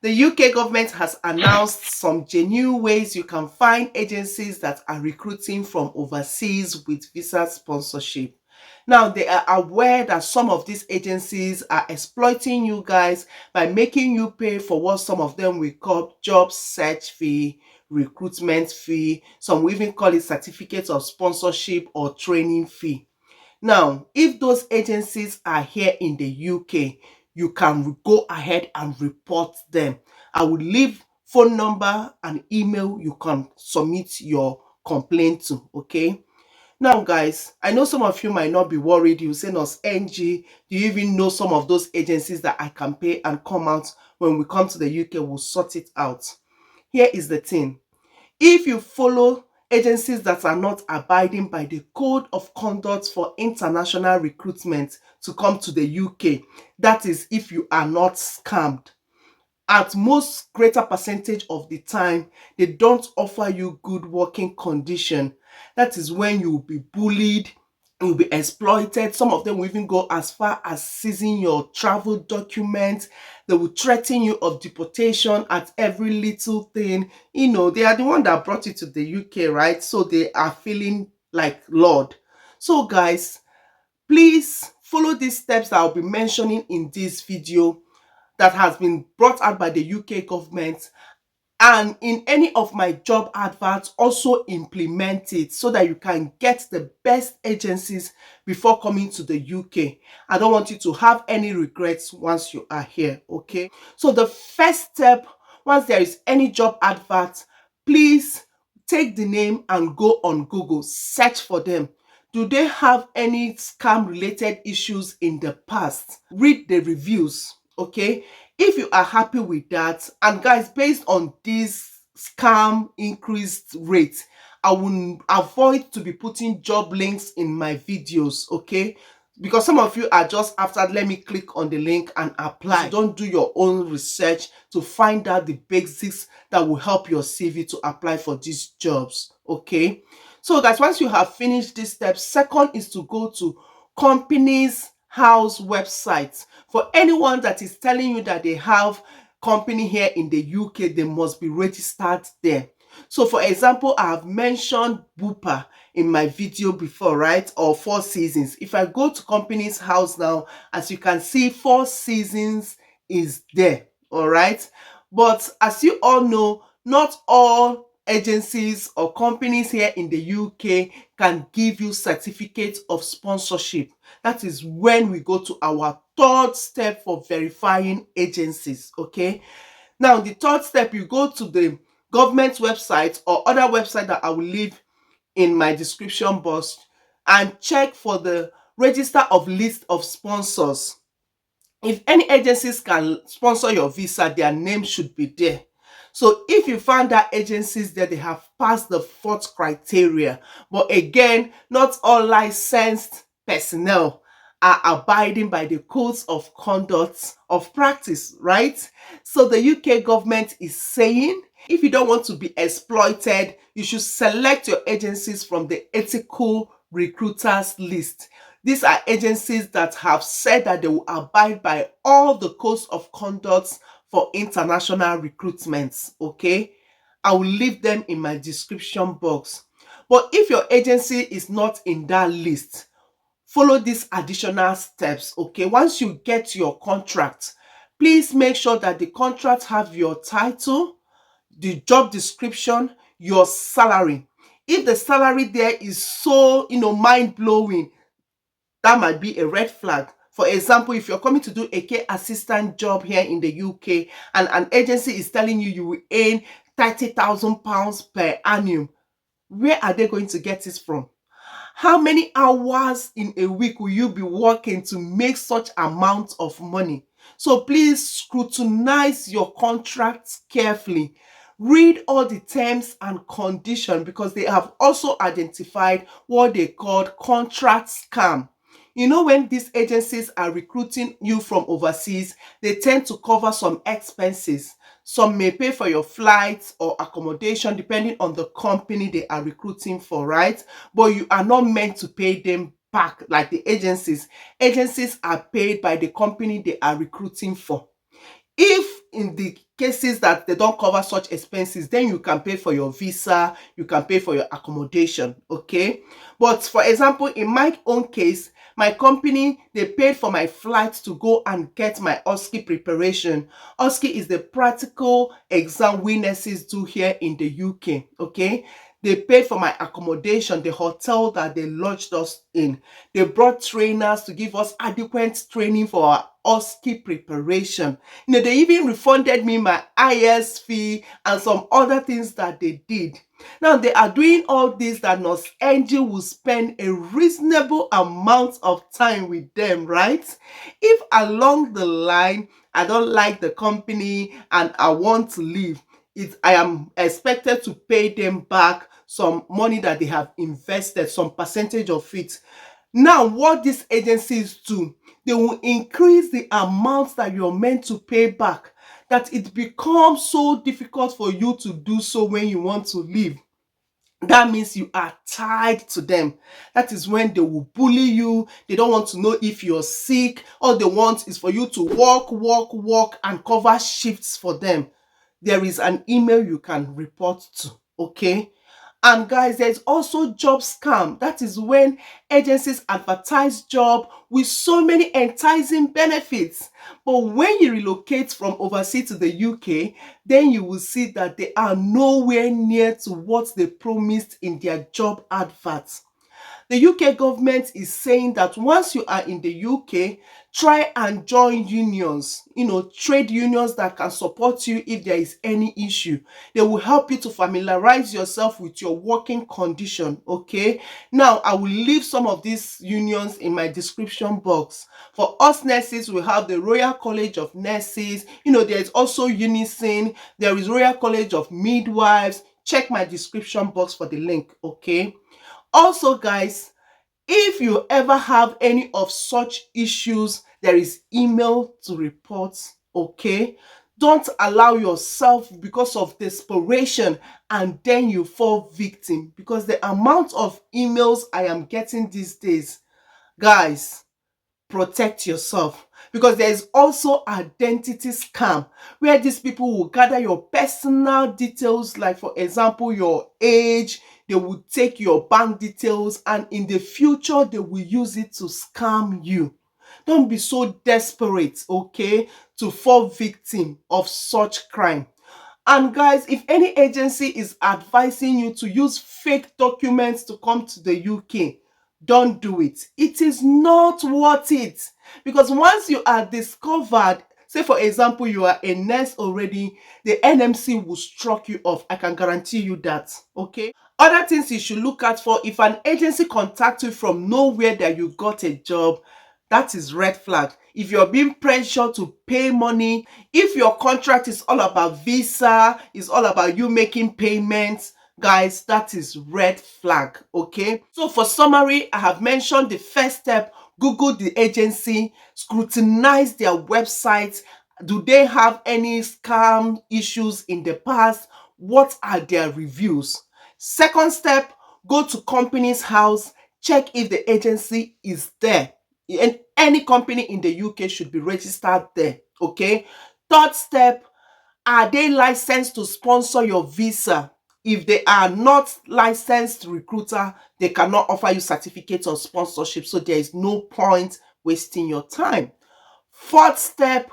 The UK government has announced some genuine ways you can find agencies that are recruiting from overseas with visa sponsorship. Now, they are aware that some of these agencies are exploiting you guys by making you pay for what some of them will call job search fee, recruitment fee. Some will even call it certificate of sponsorship or training fee. Now, if those agencies are here in the UK, you can go ahead and report them. I will leave phone number and email you can submit your complaint to, okay? Now, guys, I know some of you might not be worried. You say, "Nos NG, do you even know some of those agencies that I can pay and come out when we come to the UK? We'll sort it out." Here is the thing. If you follow agencies that are not abiding by the code of conduct for international recruitment to come to the UK, that is if you are not scammed, at most greater percentage of the time, they don't offer you good working condition. That is when you will be bullied, you'll be exploited. Some of them will even go as far as seizing your travel documents. They will threaten you of deportation at every little thing. You know, they are the one that brought you to the UK, right? So they are feeling like Lord. So guys, please follow these steps that I'll be mentioning in this video that has been brought out by the UK government, and in any of my job adverts also implement it so that you can get the best agencies before coming to the UK. I don't want you to have any regrets once you are here, okay? So the first step, once there is any job advert, please take the name and go on Google, search for them. Do they have any scam related issues in the past? Read the reviews, okay? If you are happy with that, and guys, based on this scam increased rate, I will avoid to be putting job links in my videos, okay? Because some of you are just after, let me click on the link and apply. So don't do your own research to find out the basics that will help your CV to apply for these jobs, okay? So guys, once you have finished this step, second is to go to companies house websites. For anyone that is telling you that they have company here in the UK, they must be registered there. So for example, I have mentioned Bupa in my video before, right? Or Four Seasons. If I go to company's house now, as you can see, Four Seasons is there, all right? But as you all know, not all agencies or companies here in the UK can give you certificate of sponsorship. That is when we go to our third step for verifying agencies, okay? Now, the third step, you go to the government website or other website that I will leave in my description box and check for the register of list of sponsors. If any agencies can sponsor your visa, their name should be there. So if you find that agencies that they have passed the fourth criteria, but again, not all licensed personnel are abiding by the codes of conduct of practice, right? So the UK government is saying, if you don't want to be exploited, you should select your agencies from the ethical recruiters list. These are agencies that have said that they will abide by all the codes of conduct for international recruitments, okay? I will leave them in my description box. But if your agency is not in that list, follow these additional steps, okay? Once you get your contract, please make sure that the contract have your title, the job description, your salary. If the salary there is so, mind-blowing, that might be a red flag. For example, if you're coming to do a care assistant job here in the UK and an agency is telling you you will earn £30,000 per annum, where are they going to get this from? How many hours in a week will you be working to make such amount of money? So please scrutinize your contracts carefully. Read all the terms and conditions because they have also identified what they call contract scam. You know, when these agencies are recruiting you from overseas, they tend to cover some expenses. Some may pay for your flights or accommodation depending on the company they are recruiting for, right? But you are not meant to pay them back like the agencies. Agencies are paid by the company they are recruiting for. If in the cases that they don't cover such expenses, then you can pay for your visa, you can pay for your accommodation, okay? But for example, in my own case, my company, they paid for my flight to go and get my OSCE preparation. OSCE is the practical exam we nurses do here in the UK, okay? They paid for my accommodation, the hotel that they lodged us in. They brought trainers to give us adequate training for our OSCE preparation. They even refunded me my IS fee and some other things that they did. Now, they are doing all this that Nurse Angie will spend a reasonable amount of time with them, right? If along the line, I don't like the company and I want to leave, I am expected to pay them back some money that they have invested, some percentage of it. Now, what these agencies do, they will increase the amount that you're meant to pay back, that it becomes so difficult for you to do so when you want to leave. That means you are tied to them. That is when they will bully you. They don't want to know if you're sick. All they want is for you to work, and cover shifts for them. There is an email you can report to, okay? And guys, there's also job scam. That is when agencies advertise job with so many enticing benefits. But when you relocate from overseas to the UK, then you will see that they are nowhere near to what they promised in their job adverts. The UK government is saying that once you are in the UK, try and join unions, trade unions that can support you if there is any issue. They will help you to familiarize yourself with your working condition, okay? Now, I will leave some of these unions in my description box. For us nurses, we have the Royal College of Nurses. There is also Unison. There is Royal College of Midwives. Check my description box for the link, okay? Also, guys, if you ever have any of such issues, there is email to report, okay? Don't allow yourself because of desperation and then you fall victim, because the amount of emails I am getting these days, guys, protect yourself, because there is also identity scam where these people will gather your personal details, like for example your age. They will take your bank details and in the future they will use it to scam you. Don't be so desperate, okay, to fall victim of such crime. And guys, if any agency is advising you to use fake documents to come to the UK, don't do it. It is not worth it. Because once you are discovered, say for example, you are a nurse already, the NMC will struck you off. I can guarantee you that, okay? Other things you should look out for: if an agency contacts you from nowhere that you got a job, that is red flag. If you're being pressured to pay money, if your contract is all about visa, is all about you making payments, guys, that is red flag, okay? So for summary, I have mentioned the first step: Google the agency, scrutinize their website. Do they have any scam issues in the past? What are their reviews? Second step, go to company's house, check if the agency is there. And any company in the UK should be registered there, okay? Third step, are they licensed to sponsor your visa? If they are not licensed recruiter, they cannot offer you certificates of sponsorship, so there is no point wasting your time. Fourth step,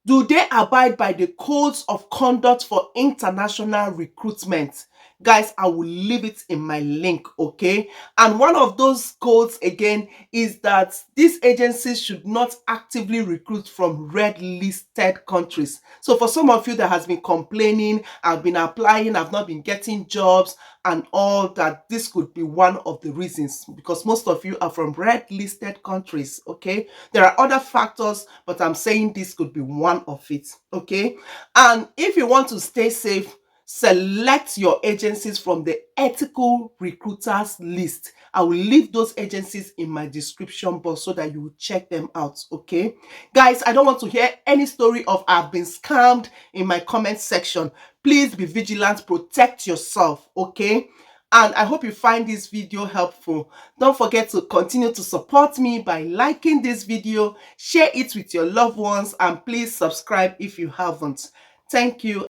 do they abide by the codes of conduct for international recruitment? Guys, I will leave it in my link, okay? And one of those codes again is that these agencies should not actively recruit from red listed countries. So for some of you that has been complaining, I've been applying, I've not been getting jobs and all that, this could be one of the reasons, because most of you are from red listed countries, okay? There are other factors, but I'm saying this could be one of it, okay? And if you want to stay safe, select your agencies from the ethical recruiters list. I will leave those agencies in my description box so that you will check them out, okay? Guys, I don't want to hear any story of I've been scammed in my comment section. Please be vigilant, protect yourself, okay? And I hope you find this video helpful. Don't forget to continue to support me by liking this video, share it with your loved ones, and please subscribe if you haven't. Thank you.